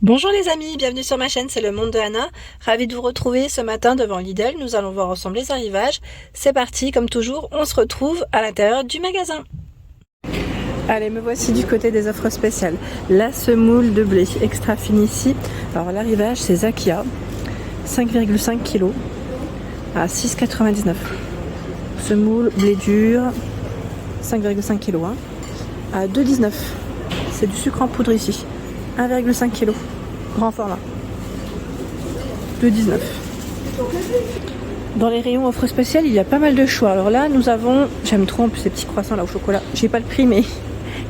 Bonjour les amis, bienvenue sur ma chaîne, c'est le monde de Anna. Ravie de vous retrouver ce matin devant Lidl. Nous allons voir ensemble les arrivages. C'est parti, comme toujours, on se retrouve à l'intérieur du magasin. Allez, me voici du côté des offres spéciales. La semoule de blé extra fine ici. Alors l'arrivage c'est Zakia, 5,5 kg à 6,99. Semoule blé dur, 5,5 kg à 2,19. C'est du sucre en poudre ici. 1,5 kg, grand format, 2,19. Dans les rayons offres spéciales, il y a pas mal de choix. Alors là, nous avons, j'aime trop en plus ces petits croissants là au chocolat. J'ai pas le prix, mais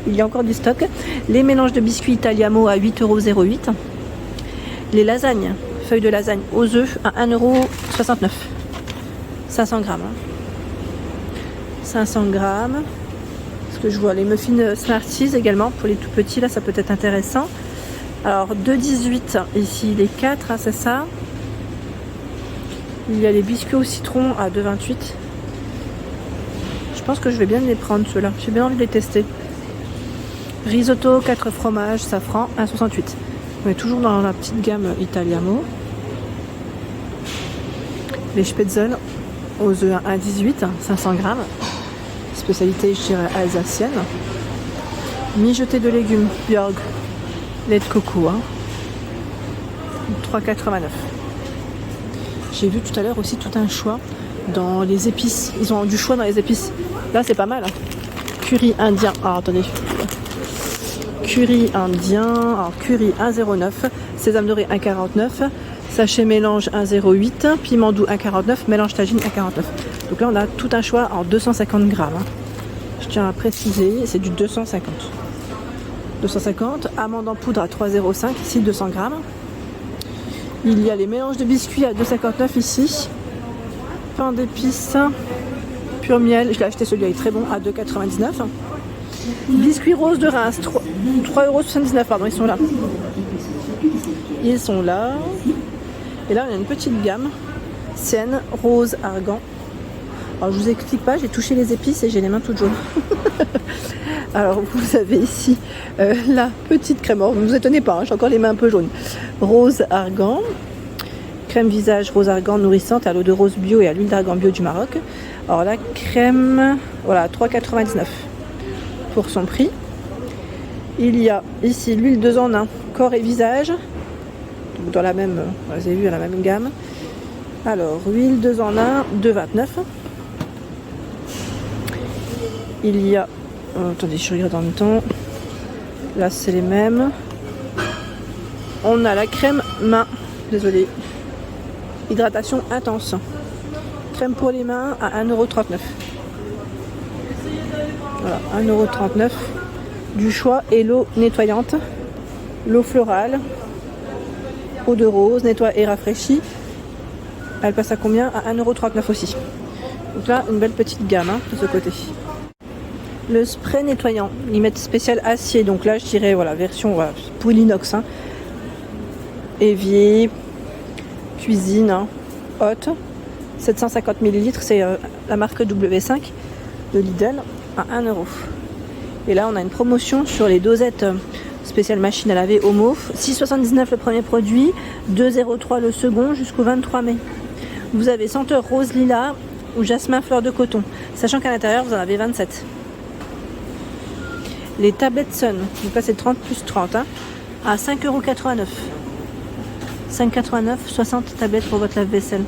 il y a encore du stock. Les mélanges de biscuits Italiamo à 8,08 €. Les lasagnes, feuilles de lasagne aux œufs à 1,69 €. 500 grammes. 500 grammes. Ce que je vois, les muffins Smarties également pour les tout petits, là ça peut être intéressant. Alors 2,18 ici les 4, c'est ça. Il y a les biscuits au citron à 2,28. Je pense que je vais bien les prendre ceux-là, j'ai bien envie de les tester. Risotto 4 fromages safran 1,68. On est toujours dans la petite gamme Italiamo. Les Spätzle aux œufs à 1,18, 500 grammes. Spécialité je dirais alsacienne. Mijoté de légumes Björg, lait de coco, 3,89. J'ai vu tout à l'heure aussi tout un choix dans les épices. Ils ont du choix dans les épices. Là c'est pas mal. Curry indien. Ah attendez. Curry indien. Alors curry 1,09. Sésame doré 1,49. Sachet mélange 1,08. Piment doux 1,49. Mélange tagine 1,49. Donc là on a tout un choix en 250 grammes. Je tiens à préciser, c'est du 250. 250, amandes en poudre à 3,05, ici 200 grammes. Il y a les mélanges de biscuits à 2,59 ici. Pain d'épices, pur miel, je l'ai acheté, celui-là est très bon, à 2,99. Biscuits roses de Reims, 3,79 €, pardon, ils sont là. Ils sont là. Et là, on a une petite gamme. Sienne, rose, argan. Alors, je vous explique pas, j'ai touché les épices et j'ai les mains toutes jaunes. Alors, vous avez ici la petite crème. Ne vous étonnez pas, j'ai encore les mains un peu jaunes. Rose argan. Crème visage rose argan nourrissante à l'eau de rose bio et à l'huile d'argan bio du Maroc. Alors, la crème, voilà, 3,99 pour son prix. Il y a ici l'huile 2 en 1, corps et visage. Donc, dans la même, vous avez vu, la même gamme. Alors, huile 2 en 1, 2,29. Il y a, attendez, je regarde en même temps. Là, c'est les mêmes. On a la crème main. Désolée. Hydratation intense. Crème pour les mains à 1,39 €. Voilà, 1,39 €. Du choix et l'eau nettoyante. L'eau florale. Eau de rose, nettoie et rafraîchit. Elle passe à combien? À 1,39 € aussi. Donc là, une belle petite gamme de ce côté. Le spray nettoyant, ils mettent spécial acier, donc là je dirais voilà, version voilà, pour l'inox. Évier, cuisine, haute, 750 ml, c'est la marque W5 de Lidl à 1 €. Et là on a une promotion sur les dosettes spéciale machine à laver Homo, 6,79 € le premier produit, 2,03 € le second jusqu'au 23 mai. Vous avez senteur rose lilas ou jasmin fleur de coton, sachant qu'à l'intérieur vous en avez 27. Les tablettes Sun, donc là c'est 30 plus 30, à 5,89 €. 5,89 €, 60 tablettes pour votre lave-vaisselle.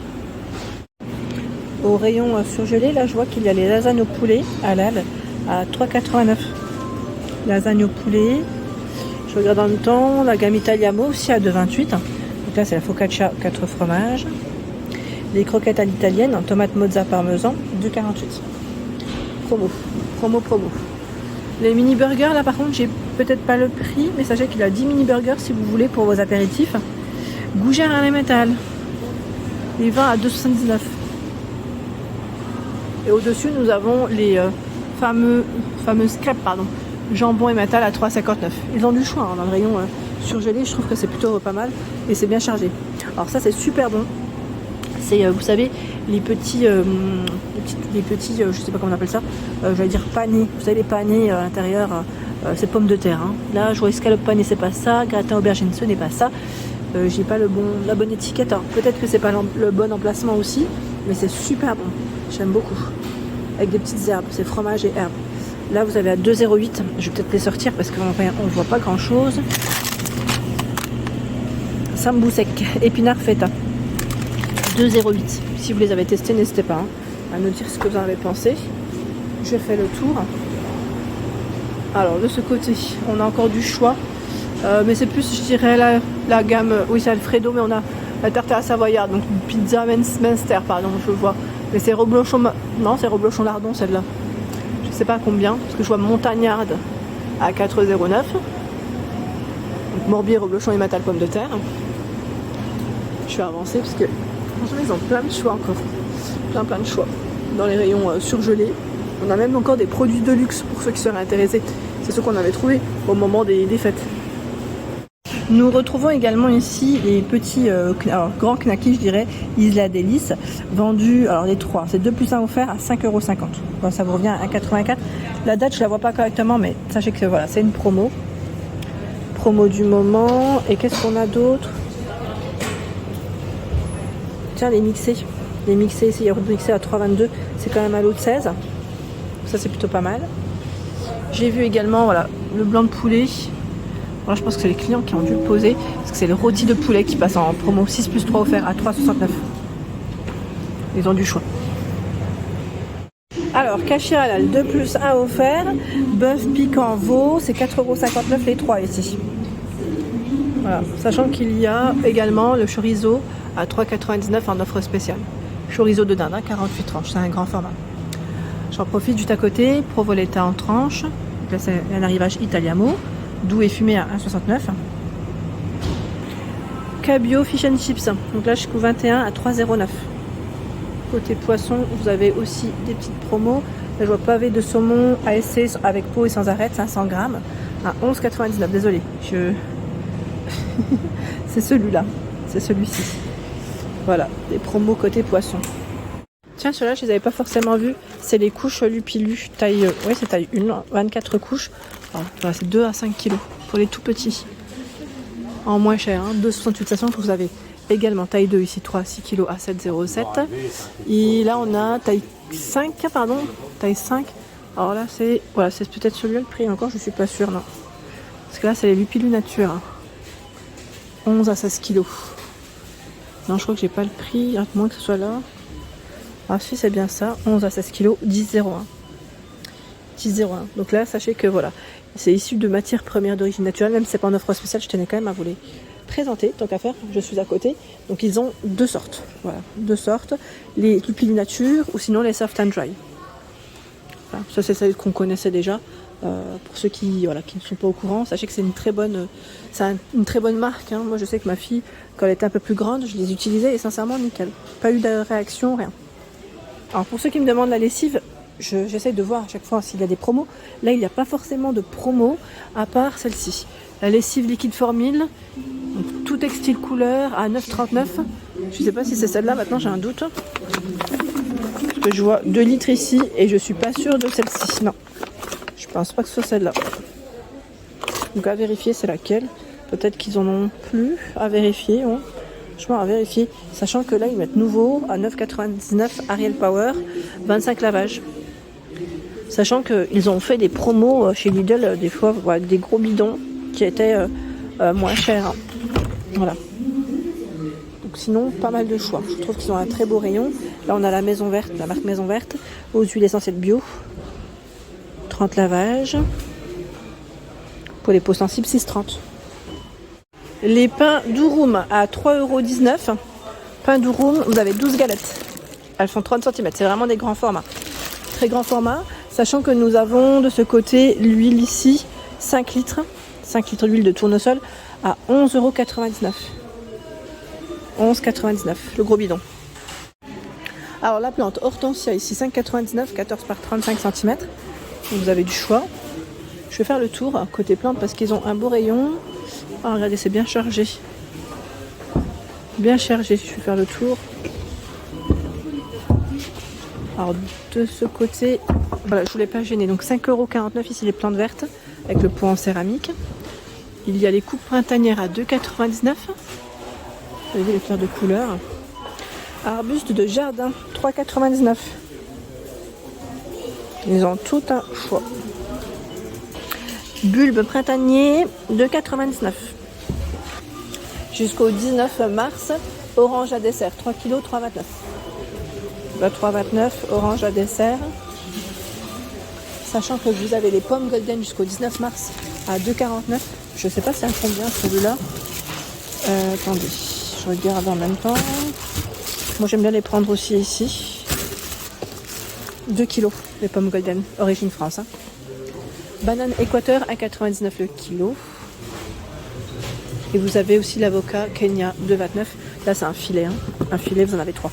Au rayon surgelé, là je vois qu'il y a les lasagnes au poulet halal à 3,89 €. Lasagne au poulet. Je regarde en même temps la gamme Italiamo aussi à 2,28 €. Donc là c'est la focaccia 4 fromages. Les croquettes à l'italienne en tomate mozza parmesan 2,48 €. Promo. Les mini burgers là par contre j'ai peut-être pas le prix, mais sachez qu'il y a 10 mini burgers si vous voulez pour vos apéritifs. Gougère à la métal, les 20 à 2,79 €. Et au-dessus nous avons les fameuses crêpes, jambon et métal à 3,59 €. Ils ont du choix dans le rayon surgelé, je trouve que c'est plutôt pas mal et c'est bien chargé. Alors ça c'est super bon. C'est vous savez les petits je sais pas comment on appelle ça, j'allais dire panés, vous savez les panés à l'intérieur C'est pommes de terre. Hein. Là, je vois escalope panée, c'est pas ça. Gratin aubergine, ce n'est pas ça. J'ai pas la bonne étiquette. Alors, peut-être que c'est pas le bon emplacement aussi, mais c'est super bon. J'aime beaucoup. Avec des petites herbes, c'est fromage et herbes. Là, vous avez à 2,08 €. Je vais peut-être les sortir parce qu'on ne voit pas grand-chose. Sambou sec, épinard feta. 2,08 €. Si vous les avez testés, n'hésitez pas à me dire ce que vous en avez pensé. Je fais le tour. Alors, de ce côté, on a encore du choix. Mais c'est plus, je dirais, la gamme... Oui, c'est Alfredo, mais on a la tarte à la savoyarde. Donc, pizza Munster, pardon, je vois. Mais c'est reblochon... Non, c'est reblochon lardon, celle-là. Je sais pas combien, parce que je vois montagnarde à 4,09 €. Donc, Morbier, reblochon et matal pomme de terre. Je vais avancer, parce que franchement, ils ont plein de choix encore. Plein de choix. Dans les rayons surgelés. On a même encore des produits de luxe pour ceux qui seraient intéressés. C'est ce qu'on avait trouvé au moment des fêtes. Nous retrouvons également ici les petits, grands knackis, je dirais, Isla Délice, vendus, alors les 3, c'est 2 plus 1 offert à 5,50 €. Bon, ça vous revient à 1,84 €. La date, je la vois pas correctement, mais sachez que voilà, c'est une promo. Promo du moment. Et qu'est-ce qu'on a d'autre? Tiens, les mixés. Les mixés ici, il y a mixé à 3,22 €. C'est quand même à l'eau de 16. Ça, c'est plutôt pas mal. J'ai vu également, voilà, le blanc de poulet. Alors, je pense que c'est les clients qui ont dû le poser, parce que c'est le rôti de poulet qui passe en promo 6 plus 3 offert à 3,69 €. Ils ont du choix. Alors, Cachir halal, 2 plus 1 offert. Bœuf piquant veau, c'est 4,59 € les 3 ici. Voilà. Sachant qu'il y a également le chorizo à 3,99 € en offre spéciale. Chorizo de dinde, 48 tranches, c'est un grand format. J'en profite juste à côté, provoletta en tranches. Là, c'est un arrivage Italiamo. Doux et fumé à 1,69 €. Cabio Fish and Chips. Donc là, jusqu'au 21 à 3,09 €. Côté poisson, vous avez aussi des petites promos. Là, je vois pavé de saumon ASC avec peau et sans arête, 500 grammes, à 11,99 €. Désolée, c'est celui-là. C'est celui-ci. Voilà, des promos côté poisson. Tiens, ceux-là, je les avais pas forcément vus. C'est les couches Lupilu, taille... oui, c'est taille 1, 24 couches. Voilà, c'est 2 à 5 kilos pour les tout petits. En moins cher, hein, 2,68 €. Vous avez également taille 2 ici, 3 à 6 kilos à 7,07 €. Et là, on a taille 5, pardon, taille 5. Alors là, c'est voilà, c'est peut-être celui-là le prix encore, je suis pas sûre, non. Parce que là, c'est les Lupilu Nature. 11 à 16 kilos. Non, je crois que j'ai pas le prix, à moins que ce soit là. Ah si, c'est bien ça, 11 à 16 kilos, 10,01 €. 10,01 €. Donc là, sachez que voilà, c'est issu de matières premières d'origine naturelle, même si c'est pas en offre spéciale, je tenais quand même à vous les présenter, tant qu'à faire, je suis à côté. Donc ils ont 2 sortes, voilà, 2 sortes, les Lupilu Nature ou sinon les Soft and Dry. Voilà, ça c'est celle qu'on connaissait déjà. Pour ceux qui ne sont pas au courant, sachez que c'est une très bonne marque. Hein. Moi, je sais que ma fille, quand elle était un peu plus grande, je les utilisais et sincèrement nickel. Pas eu de réaction, rien. Alors pour ceux qui me demandent la lessive, j'essaie de voir à chaque fois s'il y a des promos. Là, il n'y a pas forcément de promo à part celle-ci. La lessive liquide Formule, tout textile couleur à 9,39 €. Je ne sais pas si c'est celle-là. Maintenant, j'ai un doute. Parce que je vois 2 litres ici et je suis pas sûre de celle-ci. Non. Je pense pas que ce soit celle-là. Donc à vérifier c'est laquelle. Peut-être qu'ils en ont plus à vérifier. Hein. Franchement à vérifier. Sachant que là ils mettent nouveau à 9,99 € Ariel Power, 25 lavages. Sachant qu'ils ont fait des promos chez Lidl des fois avec des gros bidons qui étaient moins chers. Hein. Voilà. Donc sinon pas mal de choix. Je trouve qu'ils ont un très beau rayon. Là on a la Maison Verte, la marque Maison Verte, aux huiles essentielles bio. 30 lavages. Pour les peaux sensibles, 6,30 €. Les pains Durum à 3,19 €. Pain Durum, vous avez 12 galettes. Elles font 30 cm. C'est vraiment des grands formats. Très grand format. Sachant que nous avons de ce côté l'huile ici, 5 litres. 5 litres d'huile de tournesol à 11,99 €. 11,99 €, le gros bidon. Alors la plante Hortensia ici, 5,99 €, 14 par 35 cm. Vous avez du choix. Je vais faire le tour côté plantes parce qu'ils ont un beau rayon. Ah, regardez, c'est bien chargé. Bien chargé. Je vais faire le tour. Alors, de ce côté, voilà, je ne voulais pas gêner. Donc, 5,49 € ici, les plantes vertes. avec le pot en céramique. Il y a les coupes printanières à 2,99 €. Vous voyez les fleurs de couleur. Arbuste de jardin, 3,99 €. Ils ont tout un choix. Bulbe printanier, 2,99 €. Jusqu'au 19 mars, orange à dessert, 3 kg, 3,29 €. 3,29 €, orange à dessert. Sachant que vous avez les pommes golden jusqu'au 19 mars à 2,49 €. Je sais pas c'est à combien celui-là. Attendez, je regarde en même temps. Moi j'aime bien les prendre aussi ici. 2 kg les pommes golden, origine France. Hein. Banane Équateur à 99 € le kilo. Et vous avez aussi l'avocat Kenya 2,29 €. Là c'est un filet. Hein. Un filet, vous en avez 3.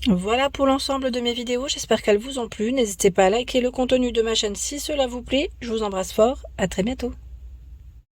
Voilà pour l'ensemble de mes vidéos, j'espère qu'elles vous ont plu. N'hésitez pas à liker le contenu de ma chaîne si cela vous plaît. Je vous embrasse fort, à très bientôt.